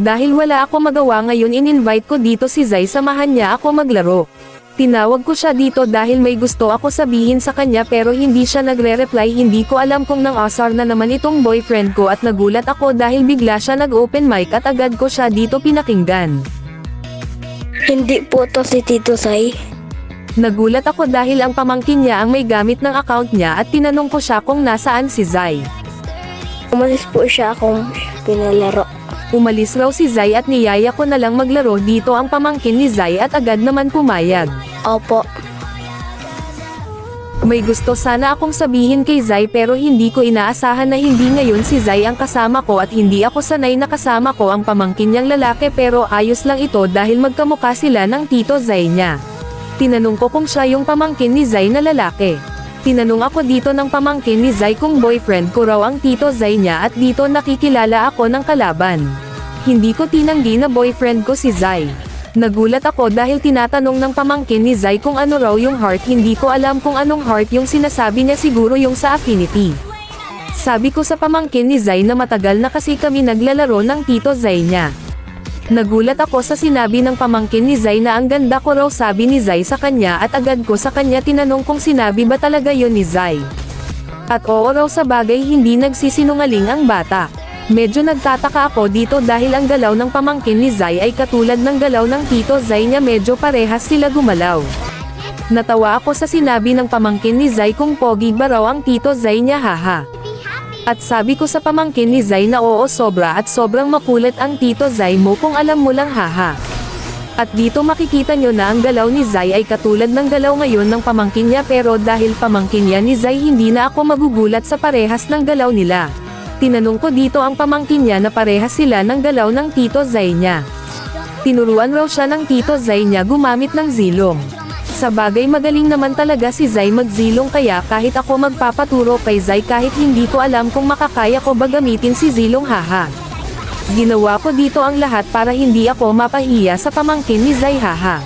Dahil wala ako magawa ngayon, in-invite ko dito si Zai, samahan niya ako maglaro. Tinawag ko siya dito dahil may gusto ako sabihin sa kanya pero hindi siya nagre-reply. Hindi ko alam kung nang-asar na naman itong boyfriend ko at nagulat ako dahil bigla siya nag-open mic at agad ko siya dito pinakinggan. Hindi po to si Tito Sai. Nagulat ako dahil ang pamangkin niya ang may gamit ng account niya at tinanong ko siya kung nasaan si Zai. Umalis po siya akong pinalaro. Umalis raw si Zai at niyaya ko na lang maglaro dito ang pamangkin ni Zai at agad naman pumayag. Opo. May gusto sana akong sabihin kay Zai pero hindi ko inaasahan na hindi ngayon si Zai ang kasama ko at hindi ako sanay na kasama ko ang pamangkin niyang lalaki, pero ayos lang ito dahil magkamukha sila ng Tito Zai niya. Tinanong ko kung siya yung pamangkin ni Zai na lalaki. Tinanong ako dito ng pamangkin ni Zai kung boyfriend ko raw ang Tito Zai niya at dito nakikilala ako ng kalaban. Hindi ko tinanggi na boyfriend ko si Zai. Nagulat ako dahil tinatanong ng pamangkin ni Zai kung ano raw yung heart. Hindi ko alam kung anong heart yung sinasabi niya, siguro yung sa affinity. Sabi ko sa pamangkin ni Zai na matagal na kasi kami naglalaro ng Tito Zai niya. Nagulat ako sa sinabi ng pamangkin ni Zai na ang ganda ko raw, sabi ni Zai sa kanya, at agad ko sa kanya tinanong kung sinabi ba talaga yon ni Zai. At oo raw, sa bagay hindi nagsisinungaling ang bata. Medyo nagtataka ako dito dahil ang galaw ng pamangkin ni Zai ay katulad ng galaw ng Tito Zai niya, medyo parehas sila gumalaw. Natawa ako sa sinabi ng pamangkin ni Zai kung pogi ba raw ang Tito Zai niya, haha. At sabi ko sa pamangkin ni Zai na oo, sobra at sobrang makulit ang Tito Zai mo kung alam mo lang, haha. At dito makikita nyo na ang galaw ni Zai ay katulad ng galaw ngayon ng pamangkin niya, pero dahil pamangkin niya ni Zai hindi na ako magugulat sa parehas ng galaw nila. Tinanong ko dito ang pamangkin niya na parehas sila ng galaw ng Tito Zai niya. Tinuruan raw siya ng Tito Zai niya gumamit ng zilong. Sa bagay magaling naman talaga si Zai magzilong, kaya kahit ako magpapaturo kay Zai kahit hindi ko alam kung makakaya ko ba gamitin si zilong, haha. Ginawa ko dito ang lahat para hindi ako mapahiya sa pamangkin ni Zai, haha.